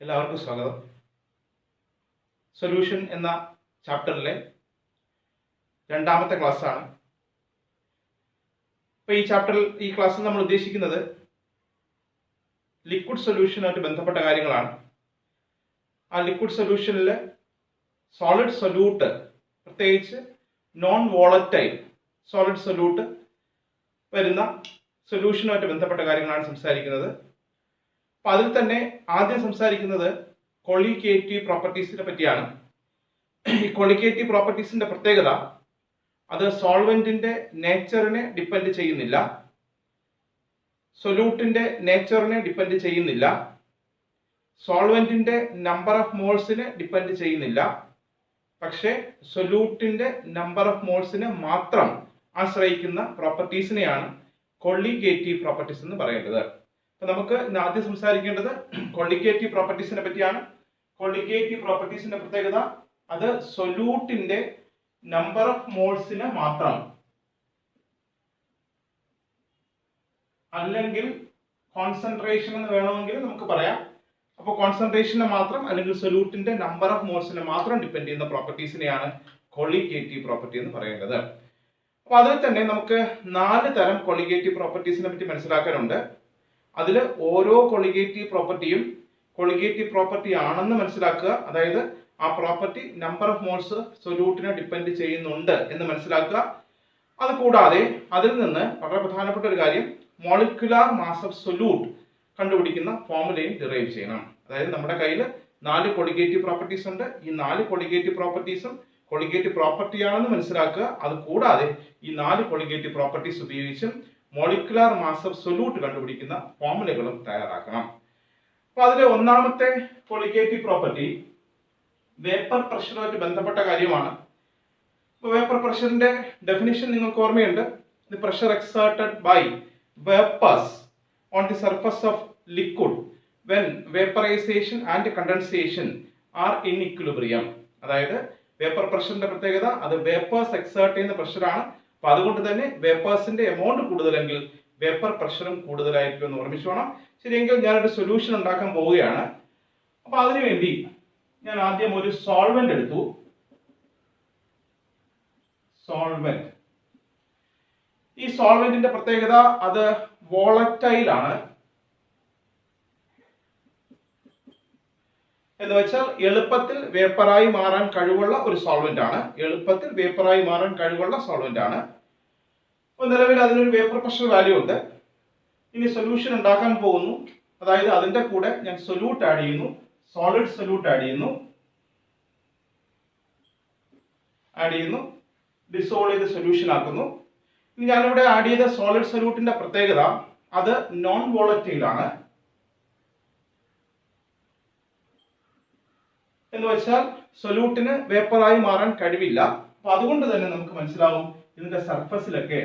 എല്ലാവർക്കും സ്വാഗതം. സൊല്യൂഷൻ എന്ന ചാപ്റ്ററിലെ രണ്ടാമത്തെ ക്ലാസ്സാണ്. അപ്പോൾ ഈ ക്ലാസ്സിൽ നമ്മൾ ഉദ്ദേശിക്കുന്നത് ലിക്വിഡ് സൊല്യൂഷനുമായിട്ട് ബന്ധപ്പെട്ട കാര്യങ്ങളാണ്. ആ ലിക്വിഡ് സൊല്യൂഷനിൽ സോളിഡ് സൊല്യൂട്ട്, പ്രത്യേകിച്ച് നോൺ വോളറ്റൈൽ സോളിഡ് സൊല്യൂട്ട് വരുന്ന സൊല്യൂഷനുമായിട്ട് ബന്ധപ്പെട്ട കാര്യങ്ങളാണ് സംസാരിക്കുന്നത്. അപ്പോൾ അതിൽ തന്നെ ആദ്യം സംസാരിക്കുന്നത് കൊളിഗേറ്റീവ് പ്രോപ്പർട്ടീസിനെ പറ്റിയാണ്. ഈ കൊളിഗേറ്റീവ് പ്രോപ്പർട്ടീസിന്റെ പ്രത്യേകത, അത് സോൾവെന്റിന്റെ നേച്ചറിനെ ഡിപ്പെൻഡ് ചെയ്യുന്നില്ല, സൊല്യൂട്ടിന്റെ നേച്ചറിനെ ഡിപ്പെൻഡ് ചെയ്യുന്നില്ല, സോൾവെന്റിന്റെ നമ്പർ ഓഫ് മോൾസിനെ ഡിപ്പെൻഡ് ചെയ്യുന്നില്ല. പക്ഷേ സൊല്യൂട്ടിന്റെ നമ്പർ ഓഫ് മോൾസിനെ മാത്രം ആശ്രയിക്കുന്ന പ്രോപ്പർട്ടീസിനെയാണ് കൊളിഗേറ്റീവ് പ്രോപ്പർട്ടീസ് എന്ന് പറയുന്നത്. അപ്പൊ നമുക്ക് ആദ്യം സംസാരിക്കേണ്ടത് കൊളിഗേറ്റീവ് പ്രോപ്പർട്ടീസിനെ പറ്റിയാണ്. കൊളിഗേറ്റീവ് പ്രോപ്പർട്ടീസിന്റെ പ്രത്യേകത, അത് സൊല്യൂട്ടിന്റെ നമ്പർ ഓഫ് മോൾസിനെ മാത്രം, അല്ലെങ്കിൽ കോൺസെൻട്രേഷൻ എന്ന് വേണമെങ്കിൽ നമുക്ക് പറയാം. അപ്പോൾ കോൺസെൻട്രേഷനെ മാത്രം അല്ലെങ്കിൽ സൊല്യൂട്ടിന്റെ നമ്പർ ഓഫ് മോൾസിനെ മാത്രം ഡിപ്പെൻഡ് ചെയ്യുന്ന പ്രോപ്പർട്ടീസിനെയാണ് കൊളിഗേറ്റീവ് പ്രോപ്പർട്ടി എന്ന് പറയുന്നത്. അപ്പൊ അതിൽ തന്നെ നമുക്ക് 4 തരം കൊളിഗേറ്റീവ് പ്രോപ്പർട്ടീസിനെ പറ്റി മനസ്സിലാക്കാനുണ്ട്. അതിൽ ഓരോ കൊളിഗേറ്റീവ് പ്രോപ്പർട്ടിയും കൊളിഗേറ്റീവ് പ്രോപ്പർട്ടി ആണെന്ന് മനസ്സിലാക്കുക. അതായത് ആ പ്രോപ്പർട്ടി നമ്പർ ഓഫ് മോൾസ് സൊല്യൂട്ടിനെ ഡിപ്പെൻഡ് ചെയ്യുന്നുണ്ട് എന്ന് മനസ്സിലാക്കുക. അത് കൂടാതെ അതിൽ നിന്ന് വളരെ പ്രധാനപ്പെട്ട ഒരു കാര്യം, മോളിക്യുലാർ മാസ് ഓഫ് സൊല്യൂട്ട് കണ്ടുപിടിക്കുന്ന ഫോർമുലയും ഡിറൈവ് ചെയ്യണം. അതായത് നമ്മുടെ കയ്യിൽ 4 കൊളിഗേറ്റീവ് പ്രോപ്പർട്ടീസ് ഉണ്ട്. ഈ 4 കൊളിഗേറ്റീവ് പ്രോപ്പർട്ടീസും കൊളിഗേറ്റീവ് പ്രോപ്പർട്ടി ആണെന്ന് മനസ്സിലാക്കുക. അത് കൂടാതെ ഈ 4 കൊളിഗേറ്റീവ് പ്രോപ്പർട്ടീസ് ഉപയോഗിച്ചും മോളിക്യുലാർ മാസ് ഓഫ് സൊല്യൂട്ട് കണ്ടുപിടിക്കുന്ന ഫോർമുലകളും തയ്യാറാക്കണം. അപ്പൊ അതിലെ ഒന്നാമത്തെ കൊളിഗേറ്റീവ് പ്രോപ്പർട്ടി വേപ്പർ പ്രഷറുമായിട്ട് ബന്ധപ്പെട്ട കാര്യമാണ്. വേപ്പർ പ്രഷറിന്റെ ഡെഫിനിഷൻ നിങ്ങൾക്ക് ഓർമ്മയുണ്ട്. The pressure exerted by vapours on the surface of liquid when vaporisation and condensation are in equilibrium. അതായത് വേപ്പർ പ്രഷറിന്റെ പ്രത്യേകത, അത് വേപ്പേഴ്സ് എക്സേർട്ട് ചെയ്യുന്ന പ്രഷറാണ്. അപ്പൊ അതുകൊണ്ട് തന്നെ വേപ്പേഴ്സിന്റെ എമൗണ്ട് കൂടുതലെങ്കിൽ വേപ്പർ പ്രഷറും കൂടുതലായിരിക്കും എന്ന് ഓർമ്മിച്ചോണം. ശരിയെങ്കിൽ ഞാനൊരു സൊല്യൂഷൻ ഉണ്ടാക്കാൻ പോവുകയാണ്. അപ്പൊ അതിനുവേണ്ടി ഞാൻ ആദ്യം ഒരു സോൾവെന്റ് എടുത്തു. സോൾവെന്റ്, ഈ സോൾവെന്റിന്റെ പ്രത്യേകത, അത് വോളറ്റൈൽ ആണ്. എന്ന് വെച്ചാൽ എളുപ്പത്തിൽ വേപ്പറായി മാറാൻ കഴിവുള്ള ഒരു സോൾവെന്റ് ആണ്. എളുപ്പത്തിൽ വേപ്പറായി മാറാൻ കഴിവുള്ള സോൾവെന്റ് ആണ്. അപ്പോൾ നിലവിൽ അതിനൊരു വേപ്പർ പ്രഷർ വാല്യൂ ഉണ്ട്. ഇനി സൊല്യൂഷൻ ഉണ്ടാക്കാൻ പോകുന്നു. അതായത് അതിന്റെ കൂടെ ഞാൻ സൊല്യൂട്ട് ആഡ് ചെയ്യുന്നു, സോളിഡ് സൊല്യൂട്ട് ആഡ് ചെയ്യുന്നു, ഡിസോൾവ് ചെയ്ത് സൊല്യൂഷൻ ആക്കുന്നു. ഇനി ഞാനിവിടെ ആഡ് ചെയ്ത സോളിഡ് സൊല്യൂട്ടിന്റെ പ്രത്യേകത, അത് നോൺ വോളറ്റൈൽ ആണ്. എന്ന് വെച്ചാൽ സൊല്യൂട്ടിന് വേപ്പറായി മാറാൻ കഴിവില്ല. അപ്പൊ അതുകൊണ്ട് തന്നെ നമുക്ക് മനസ്സിലാവും ഇതിന്റെ സർഫസിലൊക്കെ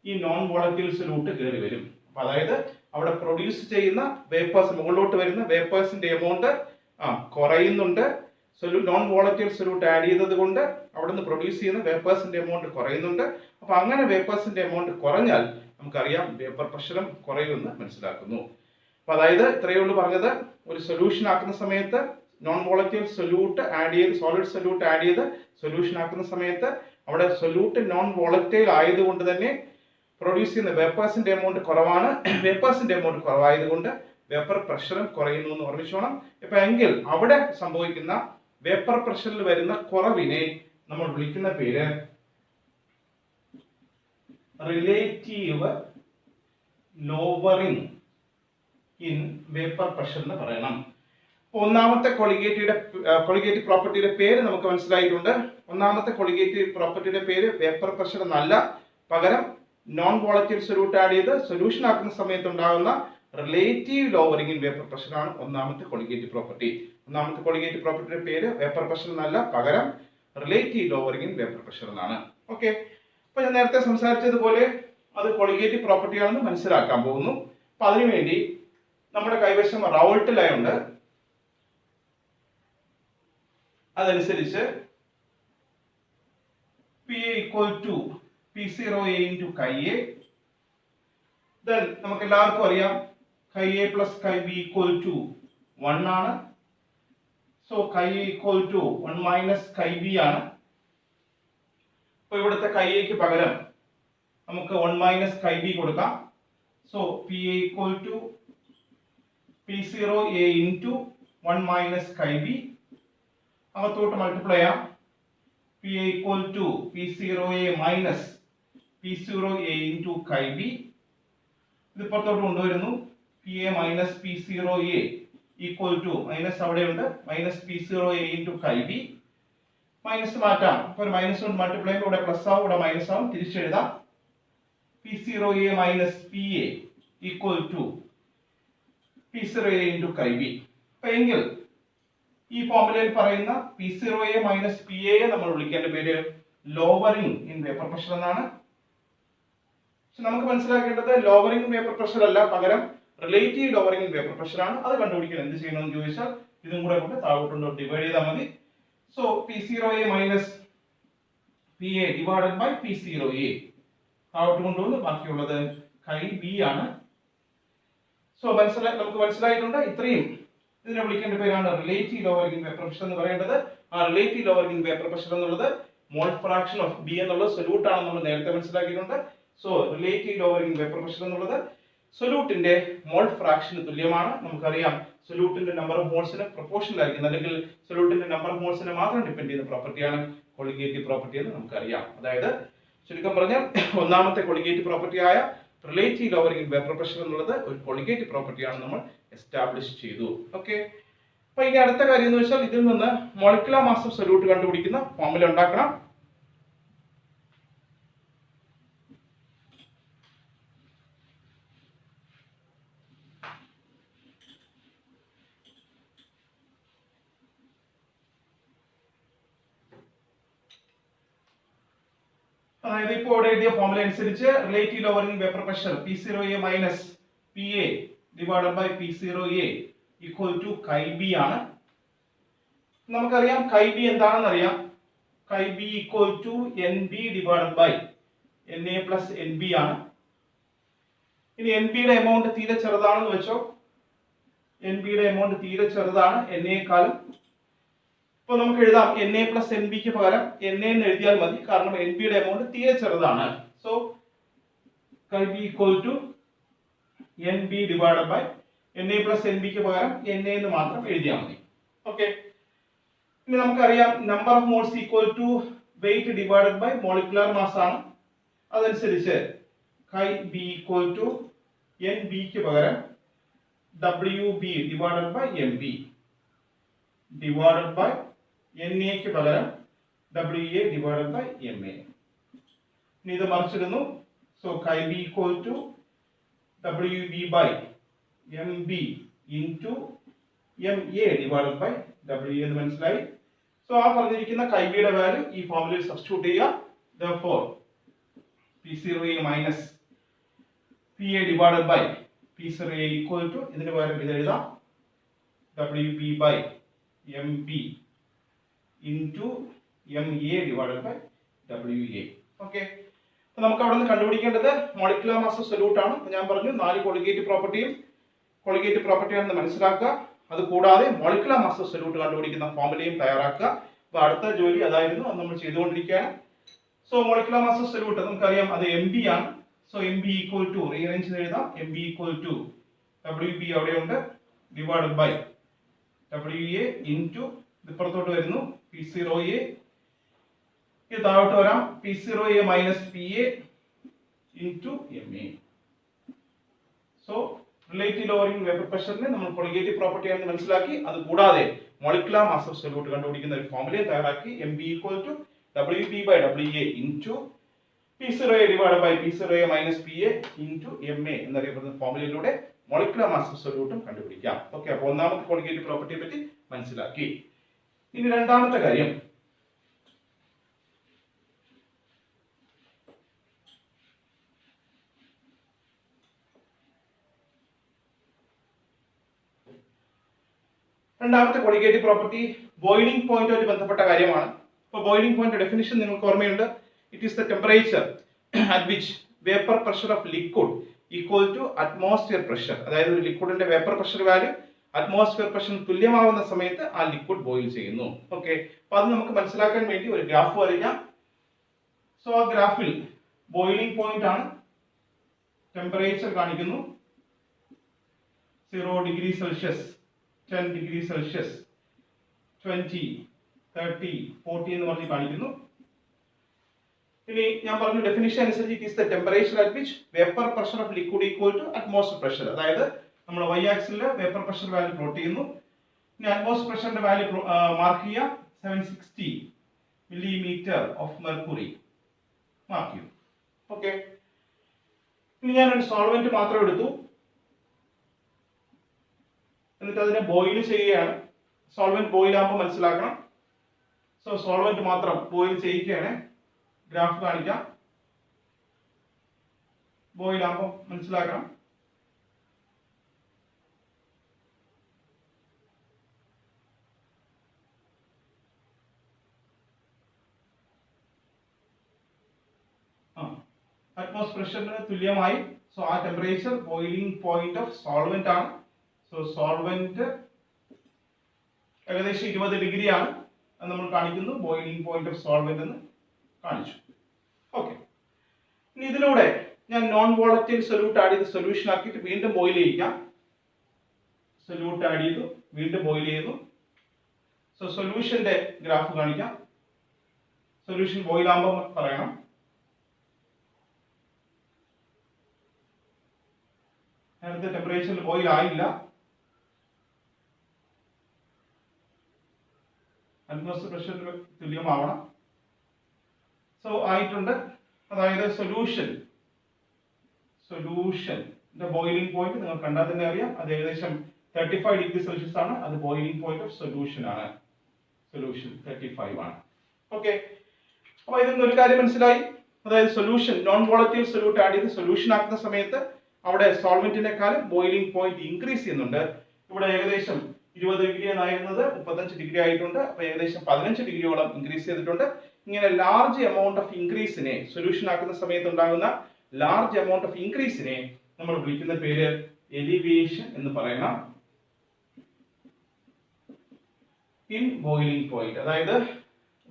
ഈ നോൺ വോളറ്റൈൽ സൊല്യൂട്ട് കയറി വരും. അപ്പൊ അതായത് അവിടെ പ്രൊഡ്യൂസ് ചെയ്യുന്ന വേപ്പേഴ്സ്, മുകളിലോട്ട് വരുന്ന വേപ്പേഴ്സിന്റെ എമൗണ്ട് കുറയുന്നുണ്ട്. നോൺ വോളറ്റൈൽ സൊല്യൂട്ട് ആഡ് ചെയ്തത് കൊണ്ട് അവിടെ നിന്ന് പ്രൊഡ്യൂസ് ചെയ്യുന്ന വേപ്പേഴ്സിന്റെ എമൗണ്ട് കുറയുന്നുണ്ട്. അപ്പൊ അങ്ങനെ വേപ്പേഴ്സിന്റെ എമൗണ്ട് കുറഞ്ഞാൽ നമുക്കറിയാം വേപ്പർ പ്രഷറും കുറയുമെന്ന് മനസ്സിലാക്കുന്നു. അപ്പൊ അതായത് ഇത്രയേ ഉള്ളൂ പറഞ്ഞത്. ഒരു സൊല്യൂഷൻ ആക്കുന്ന സമയത്ത് നോൺ വോളറ്റൈൽ സൊല്യൂട്ട് ആഡ് ചെയ്ത്, സോളിഡ് സൊല്യൂട്ട് ആഡ് ചെയ്ത് സൊല്യൂഷൻ ആക്കുന്ന സമയത്ത് അവിടെ സൊല്യൂട്ട് നോൺ വോളറ്റൈൽ ആയതുകൊണ്ട് തന്നെ പ്രൊഡ്യൂസ് ചെയ്യുന്ന വേപ്പേഴ്സിന്റെ എമൗണ്ട് കുറവാണ്. വേപ്പേഴ്സിന്റെ എമൗണ്ട് കുറവായതുകൊണ്ട് വേപ്പർ പ്രഷറും കുറയുന്നു എന്ന് ഓർമ്മിച്ചോണം. ഇപ്പൊ എങ്കിൽ അവിടെ സംഭവിക്കുന്ന വേപ്പർ പ്രഷറിൽ വരുന്ന കുറവിനെ നമ്മൾ വിളിക്കുന്ന പേര് relative lowering in vapour pressure എന്ന് പറയണം. ഒന്നാമത്തെ കൊളിഗേറ്റീവ് പ്രോപ്പർട്ടിയുടെ പേര് നമുക്ക് മനസ്സിലായിട്ടുണ്ട്. ഒന്നാമത്തെ കൊളിഗേറ്റീവ് പ്രോപ്പർട്ടിയുടെ പേര് വേപ്പർ പ്രഷർ എന്നല്ല, പകരം നോൺ വോളറ്റൈൽ സൊല്യൂട്ട് ആഡ് ചെയ്ത് സൊല്യൂഷൻ ആക്കുന്ന സമയത്ത് ഉണ്ടാകുന്ന relative lowering in vapour pressure ആണ് ഒന്നാമത്തെ കൊളിഗേറ്റീവ് പ്രോപ്പർട്ടി. ഒന്നാമത്തെ കൊളിഗേറ്റീവ് പ്രോപ്പർട്ടിയുടെ പേര് വേപ്പർ പ്രഷർ എന്നല്ല, പകരം relative lowering in vapour pressure എന്നാണ്. ഓക്കെ, അപ്പൊ ഞാൻ നേരത്തെ സംസാരിച്ചതുപോലെ അത് കൊളിഗേറ്റീവ് പ്രോപ്പർട്ടി ആണെന്ന് മനസ്സിലാക്കാൻ പോകുന്നു. അപ്പൊ അതിനുവേണ്ടി നമ്മുടെ കൈവശം റൗൾട്ട് ലോ ഉണ്ട്. അതനുസരിച്ച് P equal to P0A into chi A. Then നമുക്ക് എല്ലാവർക്കും അറിയാം chi A plus chi B equal to 1 ആണ്. So chi equal to 1 minus chi b ആണ്. അപ്പൊ ഇവിടുത്തെ കൈക്ക് പകരം നമുക്ക് 1 മൈനസ് കൈ ബി കൊടുക്കാം. So P A equal to P0A into 1 minus chi b. അകത്തോട്ട് മൾട്ടിപ്ലൈ ചെയ്യാം. PA equal to P0A minus P0A into chi b. ഇത് പുറത്തോട്ട് കൊണ്ടുവരുന്നു. PA minus P0A equal to minus അവിടെയുണ്ട് minus P0A into chi b. Minus മാറ്റാം. അപ്പോൾ ഒരു minus കൊണ്ട് മൾട്ടിപ്ലൈ ചെയ്യുമ്പോൾ ഇവിടെ പ്ലസ് ആവും, ഇവിടെ മൈനസ് ആവും. തിരിച്ചെഴുതാം. P0A minus PA equal to P0A into chi b. അപ്പോൾ എങ്കിൽ ഈ ഫോർമുലയിൽ പറയുന്ന P0A മൈനസ് PA നമ്മൾ വിളിക്കേണ്ട പേര് ലോവറിംഗ് ഇൻ വേപ്പർ പ്രഷർ എന്നാണ്. പക്ഷെ നമുക്ക് മനസ്സിലാക്കേണ്ടത് ലോവറിംഗ് ഇൻ വേപ്പർ പ്രഷർ അല്ല, പകരം relative lowering in vapour pressure ആണ്. അത് കണ്ടുപിടിക്കാൻ എന്ത് ചെയ്യണമെന്ന് ചോദിച്ചാൽ ഇതും കൂടെ കൊണ്ട് താഴോട്ടുണ്ടോ ഡിവൈഡ് ചെയ്താൽ മതി. So P0A minus PA divided by P0A താഴോട്ട് കൊണ്ടുവന്ന് ബാക്കിയുള്ളത് chi b ആണ്. സോ നമുക്ക് മനസ്സിലായിട്ടുണ്ട്. ഇത്രയും ഇതിനെ വിളിക്കേണ്ട പേരാണ് റിലേറ്റീവ് ലോവറിംഗ് വേപ്പർ പ്രഷർ എന്ന് പറയുന്നത്. ആ റിലേറ്റീവ് ലോവറിംഗ് വേപ്പർ പ്രഷർ എന്നുള്ളത് മോൾ ഫ്രാക്ഷൻ ഓഫ് ബി എന്നുള്ള സൊല്യൂട്ട് ആണെന്ന് നമ്മൾ നേരത്തെ മനസ്സിലാക്കിയിട്ടുണ്ട്. So relative lowering vapour pressure എന്നുള്ളത് സൊല്യൂട്ടിന്റെ മോൾ ഫ്രാക്ഷന് തുല്യമാണ്. നമുക്കറിയാം സൊല്യൂട്ടിന്റെ നമ്പർ ഓഫ് മോൾസിന് പ്രൊപ്പോർഷണൽ ആയിരിക്കും, അല്ലെങ്കിൽ സൊല്യൂട്ടിന്റെ നമ്പർ ഓഫ് മോൾസിനെ മാത്രം ഡിപെൻഡ് ചെയ്യുന്ന പ്രോപ്പർട്ടിയാണ് കൊളിഗേറ്റീവ് പ്രോപ്പർട്ടി എന്ന് നമുക്കറിയാം. അതായത് ചുരുക്കം പറഞ്ഞാൽ ഒന്നാമത്തെ കൊളിഗേറ്റീവ് പ്രോപ്പർട്ടി ആയ റിലേറ്റീവ് ലോവറിംഗ് വേപ്പർ പ്രഷർ എന്നുള്ളത് ഒരു കൊളിഗേറ്റീവ് പ്രോപ്പർട്ടിയാണ് നമ്മൾ എസ്റ്റാബ്ലിഷ് ചെയ്തു. ഓക്കെ, അപ്പൊ ഇനി അടുത്ത കാര്യം എന്ന് വെച്ചാൽ ഇതിൽ നിന്ന് മോളിക്കുലർ മാസ് ഓഫ് സൊല്യൂട്ട് കണ്ടുപിടിക്കുന്ന ഫോർമുല ഉണ്ടാക്കണം. അതായത് ഇപ്പോൾ ഇവിടെ എഴുതിയ ഫോർമുല അനുസരിച്ച് relative lowering vapour pressure P0A minus PA divided by P0A equal to chi b ആണ്. നമുക്കറിയാം chi b എന്താണെന്ന് അറിയാം. chi b equal to NB divided by NA plus NB ആണ്. ഇനി NB യുടെ എമൗണ്ട് തീരെ ചെറുതാണെന്ന് വെച്ചോ. NB യുടെ എമൗണ്ട് തീരെ ചെറുതാണ് NA-ക്കാളും. അപ്പോൾ നമുക്ക് എഴുതാം NA പ്ലസ് NB ക്ക് പകരം NA എന്ന് എഴുതിയാൽ മതി, കാരണം NB യുടെ എമൗണ്ട് തീരെ ചെറുതാണ്. So chi b equal to NB divided by NA plus NB ക്ക് പകരം NA എന്ന് മാത്രം എഴുതിയാൽ മതി. ഓക്കെ, ഇനി നമുക്കറിയാം number of moles equal to weight divided by molecular mass ആണ്. അതനുസരിച്ച് chi b equal to NB ക്ക് പകരം WB divided by MB divided by NA ക്ക് പകരം WA ഡിവൈഡഡ് ബൈ MA. ഇനി ഇത് മറിച്ചിടുന്നു. So chi b equal to WB by MB into MA divided by WA എന്ന് മനസ്സിലായി. സോ ആ പറഞ്ഞിരിക്കുന്ന chi b യുടെ വാല്യൂ ഈ ഫോർമുലയിൽ സബ്സ്റ്റിറ്റ്യൂട്ട് ചെയ്യുക. therefore P0A minus PA divided by P0A equal to ഇതിന് പകരം ഇത് എഴുതാം WB by MB into MA divided by WA. Okay, നമുക്ക് അവിടെ നിന്ന് കണ്ടുപിടിക്കേണ്ടത് മോളിക്കുലർ മാസ് ഓഫ് സൊല്യൂട്ട് ആണ്. ഞാൻ പറഞ്ഞു 4 കൊളിഗേറ്റീവ് പ്രോപ്പർട്ടിയാണെന്ന് മനസ്സിലാക്കുക. അത് കൂടാതെ മോളിക്കുലർ മാസ് ഓഫ് സൊല്യൂട്ട് കണ്ടുപിടിക്കുന്ന ഫോർമുലയും തയ്യാറാക്കുക. അപ്പോൾ അടുത്ത ജോലി അതായിരുന്നു, അത് നമ്മൾ ചെയ്തുകൊണ്ടിരിക്കുകയാണ്. So molecular mass of solute നമുക്കറിയാം അത് MB ആണ്. So MB equal to rearrange ചെയ്ത് എഴുതാം. MB ഈക്വൽ ടു WB അവിടെയുണ്ട് ഡിവൈഡഡ് ബൈ WA ഇൻറ്റു ഇപ്പുറത്തോട്ട് വരുന്നു P0A. ഇത് താഴോട്ട് വരാം P0A minus PA into MA. So relative lowering vapour പ്രഷറിനെ നമ്മൾ കൊളിഗേറ്റീവ് പ്രോപ്പർട്ടി ആണെന്ന് മനസ്സിലാക്കി. അത് കൂടാതെ മോളിക്കുലർ മാസ് ഓഫ് സൊല്യൂട്ട് കണ്ടുപിടിക്കുന്ന ഒരു ഫോർമുലയെ തയ്യാറാക്കി. MB equal to WB by WA into P0A divided by P0A minus PA into MA എന്നറിയപ്പെടുന്ന ഫോർമുലയിലൂടെ മോളിക്കുലർ മാസ് ഓഫ് സൊല്യൂട്ടും കണ്ടുപിടിക്കാം. ഓക്കെ, അപ്പോൾ ഒന്നാമത്തെ കൊളിഗേറ്റീവ് പ്രോപ്പർട്ടിയെ പറ്റി മനസ്സിലാക്കി. ഇനി രണ്ടാമത്തെ കാര്യം, രണ്ടാമത്തെ കൊളിഗേറ്റീവ് പ്രോപ്പർട്ടി ബോയിലിംഗ് പോയിന്റുമായിട്ട് ബന്ധപ്പെട്ട കാര്യമാണ്. അപ്പോൾ ബോയിലിംഗ് പോയിന്റ് ഡെഫിനിഷൻ നിങ്ങൾക്ക് ഓർമ്മയുണ്ട്. It is the temperature at which vapour pressure of liquid equal to atmosphere pressure. അതായത് ഒരു ലിക്വിഡിന്റെ vapour pressure value atmosphere pressure തുല്യമാവുന്ന സമയത്ത് ആ ലിക്വിഡ് ബോയിൽ ചെയ്യുന്നു. ഓക്കെ, അപ്പൊ അത് നമുക്ക് മനസ്സിലാക്കാൻ വേണ്ടി ഒരു ഗ്രാഫ് വരയ്ക്കാം. സോ ആ ഗ്രാഫിൽ ബോയിലിംഗ് പോയിന്റ് ആണ്, ടെമ്പറേച്ചർ കാണിക്കുന്നു 0 ഡിഗ്രി സെൽഷ്യസ്, 10 ഡിഗ്രി സെൽഷ്യസ്, 20, 30, 40 എന്ന് പറഞ്ഞ് കാണിക്കുന്നു. ഇനി ഞാൻ പറഞ്ഞു ഡെഫിനിഷൻ അനുസരിച്ച് it is the temperature at which vapour pressure of liquid equal to atmosphere pressure. അതായത് നമ്മൾ y ആക്സിസിൽ വേപ്പർ പ്രഷർ വാല്യൂ പ്ലോട്ട് ചെയ്യുന്നു. ഇനി അറ്റ്മോസ്ഫിയർ പ്രഷറിന്റെ വാല്യൂ മാർക്ക് ചെയ്യാം 760 മില്ലിമീറ്റർ ഓഫ് മെർക്കുറി മാർക്ക് ചെയ്യും. ഓക്കെ, ഇനി ഞാൻ ഒരു സോൾവെന്റ് മാത്രം എടുത്തു, എന്നിട്ട് അതിനെ ബോയിൽ ചെയ്യുകയാണ്. സോൾവെന്റ് ബോയിൽ ആകുമ്പോൾ മനസ്സിലാക്കണം. സോ സോൾവെന്റ് മാത്രം ബോയിൽ ചെയ്യിക്കുകയാണ്. ഗ്രാഫ് കാണിക്കാം. ബോയിൽ ആകുമ്പോൾ മനസ്സിലാക്കണം. അറ്റ്മോസ്ഫിയർ പ്രഷറിന് തുല്യമായി. സോ ആ temperature boiling point of solvent ആണ്. സോ സോൾവെന്റ് ഏകദേശം 20 ഡിഗ്രി ആണ്. അത് നമ്മൾ കാണിക്കുന്നു ബോയിലിംഗ് പോയിന്റ് ഓഫ് സോൾവെന്റ് എന്ന് കാണിച്ചു. ഓക്കെ, ഇനി ഇതിലൂടെ ഞാൻ നോൺ വോളറ്റൈൽ സൊല്യൂട്ട് ആഡ് ചെയ്ത് സൊല്യൂഷൻ ആക്കിയിട്ട് വീണ്ടും ബോയിൽ ചെയ്യിക്കാം. സൊല്യൂട്ട് ആഡ് ചെയ്തു, വീണ്ടും ബോയിൽ ചെയ്യുന്നു. സോ സൊല്യൂഷന്റെ ഗ്രാഫ് കാണിക്കാം. സൊല്യൂഷൻ ബോയിൽ ആകുമ്പോൾ പറയണം. നേരത്തെ ടെമ്പറേച്ചറിൽ ബോയിൽ ആയില്ല. അറ്റ്മോസ്ഫിയർ പ്രഷറിന് തുല്യമാവണം. സോ ആയിട്ടുണ്ട്. അതായത് സൊല്യൂഷന്റെ ബോയിലിംഗ് പോയിന്റ് നിങ്ങൾ കണ്ടാൽ തന്നെ അറിയാം. അത് ഏകദേശം 35 ഡിഗ്രി സെൽഷ്യസ് ആണ്. അത് ബോയിലിംഗ് പോയിന്റ് ഓഫ് സൊല്യൂഷൻ ആണ്. സൊല്യൂഷൻ 35 ആണ്. ഓക്കെ, അപ്പൊ ഇതിൽ നിന്ന് ഒരു കാര്യം മനസ്സിലായി. അതായത് solution non volatile solute add ചെയ്ത് സൊല്യൂഷൻ ആക്കുന്ന സമയത്ത് അവിടെ സോൾവെന്റിനെക്കാളും ബോയിലിംഗ് പോയിന്റ് ഇൻക്രീസ് ചെയ്യുന്നുണ്ട്. ഇവിടെ ഏകദേശം 20 ഡിഗ്രി എന്നായിരുന്നത് 35 ഡിഗ്രി ആയിട്ടുണ്ട്. അപ്പൊ ഏകദേശം 15 ഡിഗ്രിയോളം ഇൻക്രീസ് ചെയ്തിട്ടുണ്ട്. ഇങ്ങനെ ലാർജ് എമൗണ്ട് ഓഫ് ഇൻക്രീസിനെ സൊല്യൂഷൻ ആക്കുന്ന സമയത്ത് ഉണ്ടാകുന്ന ലാർജ് എമൗണ്ട് ഓഫ് ഇൻക്രീസിനെ നമ്മൾ വിളിക്കുന്ന പേര് എലിവേഷൻ എന്ന് പറയണം. ഇൻ ബോയിലിംഗ് പോയിന്റ്, അതായത്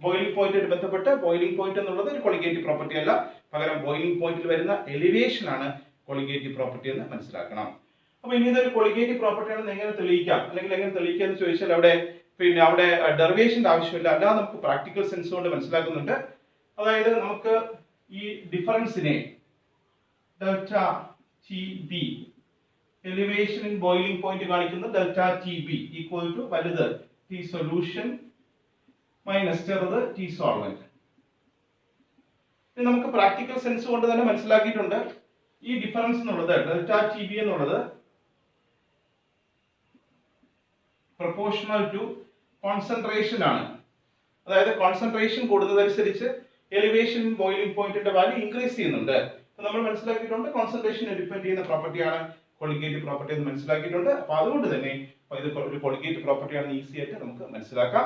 ബോയിലിംഗ് പോയിന്റുമായിട്ട് ബന്ധപ്പെട്ട് ബോയിലിംഗ് പോയിന്റ് എന്നുള്ളത് ഒരു കൊളിഗേറ്റീവ് പ്രോപ്പർട്ടി അല്ല, പകരം ബോയിലിംഗ് പോയിന്റിൽ വരുന്ന എലിവേഷൻ ആണ് കൊളിഗേറ്റീവ് പ്രോപ്പർട്ടി എന്ന് മനസ്സിലാക്കണം. അപ്പൊ ഇനി ഇതൊരു കൊളിഗേറ്റീവ് പ്രോപ്പർട്ടി ആണെന്ന് എങ്ങനെ തെളിയിക്കാം, അല്ലെങ്കിൽ എങ്ങനെ തെളിയിക്കാം എന്ന് ചോദിച്ചാൽ അവിടെ ഡെറിവേഷന്റെ ആവശ്യമില്ല, അല്ലാതെ നമുക്ക് പ്രാക്ടിക്കൽ സെൻസ് കൊണ്ട് മനസ്സിലാക്കുന്നുണ്ട്. അതായത് നമുക്ക് ഈ ഡിഫറൻസിനെ delta T B, elevation in boiling point കാണിക്കുന്നത് delta T B equal to വലുത് ടി സൊല്യൂഷൻ മൈനസ് ചെറുത് ടി സോൾവെന്റ്. നമുക്ക് പ്രാക്ടിക്കൽ സെൻസ് കൊണ്ട് തന്നെ മനസ്സിലാക്കിയിട്ടുണ്ട്. ഈ ഡിഫറൻസ് എന്നുള്ളത് ഡെൽറ്റ ടി ബി എന്നുള്ളത് പ്രൊപ്പോർഷണൽ ടു കോൺസെൻട്രേഷൻ ആണ്. അതായത് കോൺസെൻട്രേഷൻ കൂടുന്നതനുസരിച്ച് എലിവേഷൻ ബോയിലിംഗ് പോയിന്റിന്റെ വാല്യൂ ഇൻക്രീസ് ചെയ്യുന്നുണ്ട്. നമ്മൾ മനസ്സിലാക്കിയിട്ടുണ്ട് കോൺസെൻട്രേഷനെ ഡിപെൻഡ് ചെയ്യുന്ന പ്രോപ്പർട്ടിയാണ് കൊളിഗേറ്റീവ് പ്രോപ്പർട്ടി എന്ന് മനസ്സിലാക്കിയിട്ടുണ്ട്. അപ്പൊ അതുകൊണ്ട് തന്നെ ഇത് ഒരു കൊളിഗേറ്റീവ് പ്രോപ്പർട്ടി ആണെന്ന് ഈസി ആയിട്ട് നമുക്ക് മനസ്സിലാക്കാം.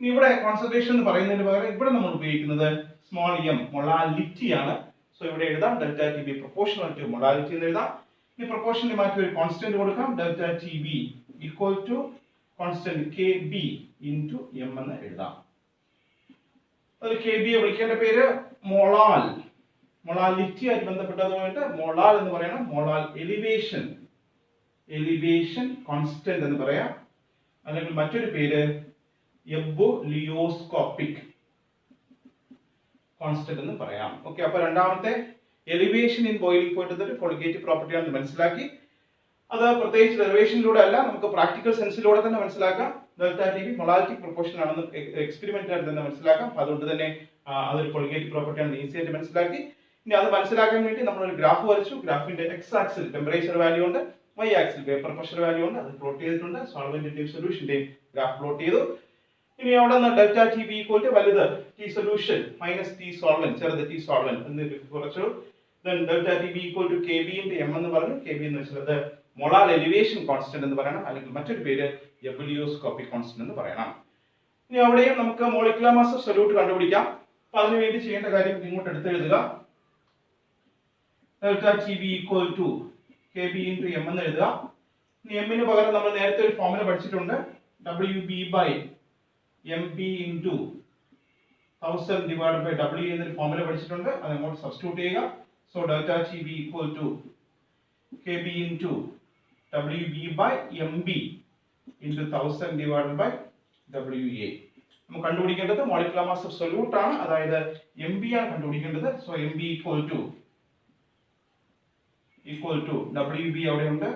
ഇനി ഇവിടെ കോൺസെൻട്രേഷൻ എന്ന് പറയുന്നതിന് പകരം ഇവിടെ നമ്മൾ ഉപയോഗിക്കുന്നത് സ്മോൾ എം മൊളാലിറ്റി ആണ്. സോ ഇവിടെ എഴുതാം delta T B proportional to molality എന്ന് എഴുതാം. ഈ പ്രൊപ്പോർഷനെ മാറ്റി ഒരു കോൺസ്റ്റന്റ് കൊടുക്കാം. Delta T B equal to constant K B into M എന്ന് എഴുതാം. അത് കെ ബിയെ വിളിക്കേണ്ട പേര് മൊളാൽ, മൊളാലിറ്റി ആയിട്ട് ബന്ധപ്പെട്ടതുമായിട്ട് മൊളാൽ എന്ന് പറയണം. മൊളാൽ എലിവേഷൻ, എലിവേഷൻ കോൺസ്റ്റന്റ് എന്ന് പറയാം. അല്ലെങ്കിൽ മറ്റൊരു പേര് എബോലിയോസ്കോപ്പിക് കോൺസ്റ്റന്റ് എന്ന് പറയാം. ഓക്കെ, അപ്പൊ രണ്ടാമത്തെ എലിവേഷൻ ഇൻ ബോയിലിംഗ് പോയിന്റ് ഒരു കൊളിഗേറ്റീവ് പ്രോപ്പർട്ടി ആണെന്ന് മനസ്സിലാക്കി. അത് പ്രത്യേകിച്ച് ഡെറിവേഷനിലൂടെ അല്ല, നമുക്ക് പ്രാക്ടിക്കൽ സെൻസിലൂടെ തന്നെ മനസ്സിലാക്കാം. ഡെൽറ്റ ടി ബി മൊളാലിറ്റിക് പ്രൊപ്പോർഷൻ ആണെന്ന് എക്സ്പെരിമെന്റ് ആയിട്ട് തന്നെ മനസ്സിലാക്കാം. അതുകൊണ്ട് തന്നെ അതൊരു കൊളിഗേറ്റീവ് പ്രോപ്പർട്ടി ആണെന്ന് ഈസി ആയിട്ട് മനസ്സിലാക്കി. ഇനി അത് മനസ്സിലാക്കാൻ വേണ്ടി നമ്മൾ ഒരു ഗ്രാഫ് വരച്ചു. ഗ്രാഫിന്റെ എക്സ് ആക്സിൽ ടെമ്പറേച്ചർ വാല്യൂ ഉണ്ട്, y ആക്സിൽ വേപ്പർ പ്രഷർ വാല്യൂ ഉണ്ട്. അത് പ്ലോട്ട് ചെയ്തിട്ടുണ്ട്. സോൾവെന്റിന്റെയും സൊല്യൂഷന്റെയും ഗ്രാഫ് പ്ലോട്ട് ചെയ്തു. ഇനി അവിടെ നിന്ന് delta T B equal to വലുത് T solution minus T solvent ചെറുത് ടി സോൾവെന്റ് എന്ന് കുറച്ചു. Then delta T B equal to K B into M എന്ന് പറഞ്ഞു. കെ ബി എന്ന് വെച്ചാൽ മൊളാൽ എലിവേഷൻ കോൺസ്റ്റന്റ് എന്ന് പറയണം, അല്ലെങ്കിൽ മറ്റൊരു പേര് എബോലിയോസ്കോപ്പിക് കോൺസ്റ്റന്റ് എന്ന് പറയണം. ഇനി അവിടെയും നമുക്ക് മോളിക്കുലർ മാസ് ഓഫ് സൊല്യൂട്ട് കണ്ടുപിടിക്കാം. അപ്പൊ അതിനുവേണ്ടി ചെയ്യേണ്ട കാര്യം ഇങ്ങോട്ട് എടുത്ത് എഴുതുക. Delta T B equal to K B into M എന്ന് എഴുതുക. എമ്മിന് പകരം നമ്മൾ നേരത്തെ ഒരു ഫോർമുല പഠിച്ചിട്ടുണ്ട്, WB by MB into 1000 divided by W എന്നൊരു ഫോർമുല പഠിച്ചിട്ടുണ്ട്. അത് അങ്ങോട്ട് സബ്സ്റ്റിറ്റ്യൂട്ട് ചെയ്യുക. So delta TB equal to KB into WB by MB into 1000 divided by WA. നമുക്ക് കണ്ടുപിടിക്കേണ്ടത് മോളിക്കുലർ മാസ് ഓഫ് സൊല്യൂട്ട് ആണ്, അതായത് MB ആണ് കണ്ടുപിടിക്കേണ്ടത്. So MB equal to WB അവിടെയുണ്ട്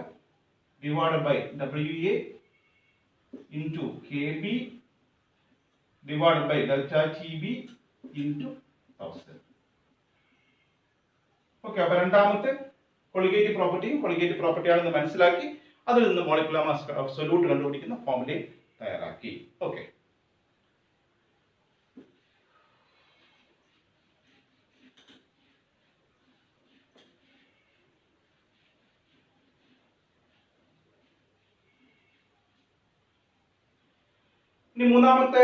divided by WA into KB divided by delta TB into 1000. Okay, അപ്പൊ രണ്ടാമത്തെ colligative property ആണെന്ന് മനസ്സിലാക്കി അതിൽ നിന്ന് മോളിക്കുലർ മാസ് ഓഫ് സൊല്യൂട്ട് കണ്ടുപിടിക്കുന്ന ഫോർമുല തയ്യാറാക്കി. ഓക്കെ, ഇനി മൂന്നാമത്തെ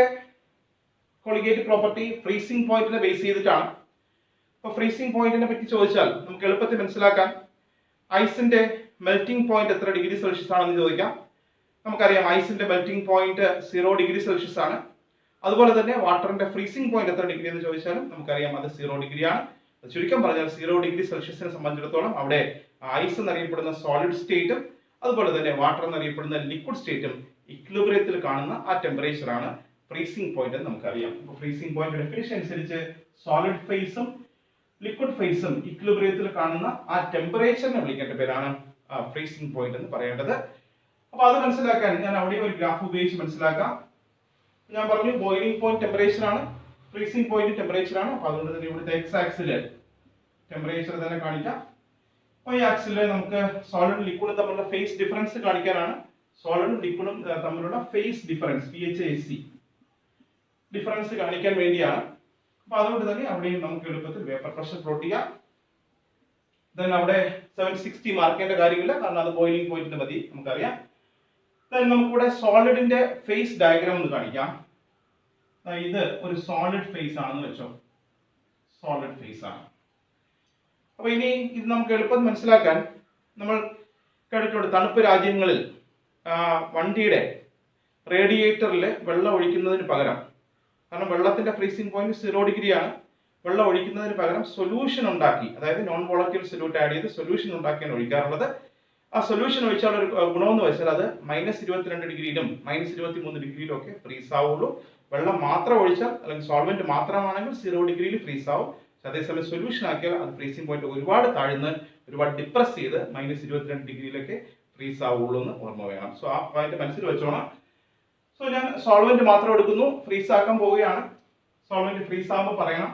കൊളിഗേറ്റീവ് പ്രോപ്പർട്ടി ഫ്രീസിംഗ് പോയിന്റിനെ ബേസ് ചെയ്തിട്ടാണ്. അപ്പോൾ ഫ്രീസിംഗ് പോയിന്റിനെ പറ്റി ചോദിച്ചാൽ നമുക്ക് എളുപ്പത്തിൽ മനസ്സിലാക്കാൻ ഐസിന്റെ മെൽറ്റിംഗ് പോയിന്റ് എത്ര ഡിഗ്രി സെൽഷ്യസ് ആണെന്ന് ചോദിക്കാം. നമുക്കറിയാം ഐസിന്റെ മെൽറ്റിംഗ് പോയിന്റ് 0 ഡിഗ്രി സെൽഷ്യസ് ആണ്. അതുപോലെ തന്നെ വാട്ടറിന്റെ ഫ്രീസിംഗ് പോയിന്റ് എത്ര ഡിഗ്രി എന്ന് ചോദിച്ചാലും നമുക്കറിയാം അത് 0 ഡിഗ്രി ആണ്. ചുരുക്കം പറഞ്ഞാൽ 0 ഡിഗ്രി സെൽഷ്യസിനെ സംബന്ധിച്ചിടത്തോളം അവിടെ ഐസ് എന്നറിയപ്പെടുന്ന സോളിഡ് സ്റ്റേറ്റും അതുപോലെ തന്നെ വാട്ടർ എന്നറിയപ്പെടുന്ന ലിക്വിഡ് സ്റ്റേറ്റും ഇക്വിലിബ്രിയത്തിൽ കാണുന്ന ആ ടെമ്പറേച്ചർ ആണ് ഫ്രീസിംഗ് പോയിന്റ് എന്ന് നമുക്കറിയാം. അപ്പോൾ ഫ്രീസിംഗ് പോയിന്റ് ഡെഫിനിഷൻ അനുസരിച്ച് സോളിഡ് ഫേസും ലിക്വിഡ് ഫേസും ഇക്വിലിബ്രിയത്തിൽ കാണുന്ന ആ ടെമ്പറേച്ചറിനെ വിളിക്കേണ്ട പേരാണ് ഫ്രീസിംഗ് പോയിന്റ് എന്ന് പറയേണ്ടത്. അപ്പോൾ അത് മനസ്സിലാക്കാൻ ഞാൻ അവിടെ ഒരു ഗ്രാഫ് ഉപയോഗിച്ച് മനസ്സിലാക്കാം. ഞാൻ പറഞ്ഞു ബോയിലിംഗ് പോയിന്റ് ടെമ്പറേച്ചർ ആണ്, ഫ്രീസിംഗ് പോയിന്റ് ടെമ്പറേച്ചർ ആണ്. അപ്പോൾ അതുകൊണ്ട് തന്നെ ഇവിടുത്തെ എക്സ് ആക്സില് ടെമ്പറേച്ചർ തന്നെ കാണിക്കാം. അപ്പോൾ ഈ ആക്സില് നമുക്ക് സോളിഡും ലിക്വിഡും തമ്മിലുള്ള ഫേസ് ഡിഫറൻസ് കാണിക്കാനാണ്. സോളിഡും ലിക്വിഡും തമ്മിലുള്ള ഫേസ് ഡിഫറൻസ് PHAC ഡിഫറൻസ് കാണിക്കാൻ വേണ്ടിയാണ്. അപ്പൊ അതുകൊണ്ട് തന്നെ അവിടെയും നമുക്ക് എളുപ്പത്തിൽ വേപ്പർ പ്രഷർ പ്ലോട്ട് ചെയ്യാം. ദെൻ അവിടെ 760 മാർക്ക് ചെയ്യേണ്ട കാര്യമില്ല, കാരണം അത് ബോയിലിംഗ് പോയിന്റിന് മതി, നമുക്കറിയാം. ദെൻ നമുക്കിവിടെ സോളിഡിന്റെ ഫേസ് ഡയഗ്രാം ഒന്ന് കാണിക്കാം. ഇത് ഒരു സോളിഡ് ഫേസ് ആണെന്ന് വെച്ചോ, സോളിഡ് ഫേസ് ആണ്. അപ്പൊ ഇനി ഇത് നമുക്ക് എളുപ്പം മനസ്സിലാക്കാൻ നമ്മൾ കേട്ടിട്ടുണ്ട് തണുപ്പ് രാജ്യങ്ങളിൽ വണ്ടിയുടെ റേഡിയേറ്ററിൽ വെള്ളം ഒഴിക്കുന്നതിന് പകരം, കാരണം വെള്ളത്തിന്റെ ഫ്രീസിംഗ് പോയിന്റ് 0 ഡിഗ്രിയാണ്, വെള്ളം ഒഴിക്കുന്നതിന് പകരം സൊല്യൂഷൻ ഉണ്ടാക്കി, അതായത് നോൺ വോളറ്റൈൽ സൊല്യൂട്ട് ആഡ് ചെയ്ത് സൊല്യൂഷൻ ഉണ്ടാക്കിയാണ് ഒഴിക്കാറുള്ളത്. ആ സൊല്യൂഷൻ ഒഴിച്ചാൽ ഒരു ഗുണമെന്ന് വെച്ചാൽ അത് -22 ഡിഗ്രിയിലും -23 ഡിഗ്രിയിലും ഒക്കെ ഫ്രീസ് ആവുള്ളൂ. വെള്ളം മാത്രം ഒഴിച്ചാൽ അല്ലെങ്കിൽ സോൾവെന്റ് മാത്രമാണെങ്കിൽ 0 ഡിഗ്രിയിൽ ഫ്രീസ് ആവും. അതേസമയം സൊല്യൂഷൻ ആക്കിയാൽ അത് ഫ്രീസിംഗ് പോയിന്റ് ഒരുപാട് താഴ്ന്ന് ഒരുപാട് ഡിപ്രസ് ചെയ്ത് -22 ഡിഗ്രിയിലൊക്കെ ഫ്രീസ് ആവുള്ളൂ എന്ന് ഓർമ്മ വേണം. സോ ആ പോയിന്റ് മനസ്സിൽ വെച്ചോണം. സോ ഞാൻ സോൾവെന്റ് മാത്രം എടുക്കുന്നു, ഫ്രീസ് ആക്കാൻ പോവുകയാണ്. സോൾവെന്റ് ഫ്രീസ് ആകുമ്പോൾ പറയണം.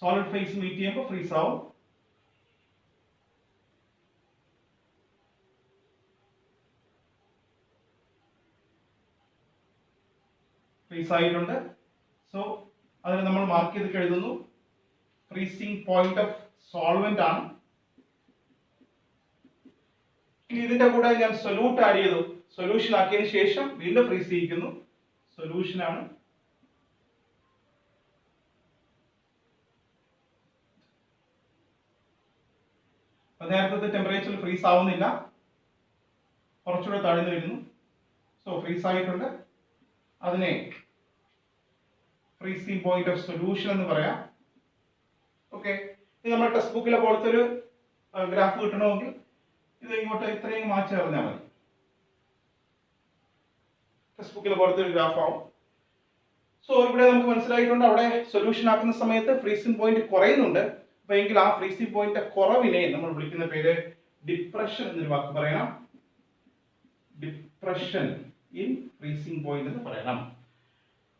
സോളിഡ് ഫേസ് മീറ്റ് ചെയ്യുമ്പോൾ ഫ്രീസ് ആവും. ഫ്രീസ് ആയിട്ടുണ്ട്. സോ അതിന് നമ്മൾ മാർക്ക് ചെയ്തിട്ട് എഴുതുന്നു ഫ്രീസിംഗ് പോയിന്റ് ഓഫ് സോൾവെന്റ് ആണ്. ഇതിന്റെ കൂടെ ഞാൻ സൊല്യൂട്ട് ആഡ് ചെയ്തു, സൊല്യൂഷൻ ആക്കിയതിനു ശേഷം വീണ്ടും ഫ്രീസ് ചെയ്യിക്കുന്നു. സൊല്യൂഷൻ ആണ്. നേരത്തെ ടെമ്പറേച്ചറിൽ ഫ്രീസ് ആവുന്നില്ല, കുറച്ചുകൂടെ താഴ്ന്നു വരുന്നു. സോ ഫ്രീസ് ആയിട്ടുണ്ട്. അതിനെ ഫ്രീസിംഗ് പോയിന്റ് ഓഫ് സൊല്യൂഷൻ എന്ന് പറയാം. ഓക്കെ, ഇത് നമ്മുടെ ടെക്സ്റ്റ് ബുക്കിലെ പോലത്തെ ഒരു ഗ്രാഫ് കിട്ടണമെങ്കിൽ ഇത് ഇങ്ങോട്ട് ഇത്രയും മാറ്റി അറിഞ്ഞാൽ മതി. ടെക്സ്റ്റ് ബുക്കിലെ പോലത്തെ ഒരു ഗ്രാഫ് ആവും. സോ ഇവിടെ നമുക്ക് മനസ്സിലായിട്ടുണ്ട് അവിടെ സൊല്യൂഷൻ ആക്കുന്ന സമയത്ത് ഫ്രീസിംഗ് പോയിന്റ് കുറയുന്നുണ്ട്. അപ്പൊ എങ്കിൽ ആ ഫ്രീസിംഗ് പോയിന്റ് കുറവിനെ നമ്മൾ വിളിക്കുന്ന പേര് ഡിപ്രഷൻ എന്നൊരു വാക്ക് പറയണം. ഡിപ്രഷൻ ഇൻ ഫ്രീസിംഗ് പോയിന്റ് എന്ന് പറയണം.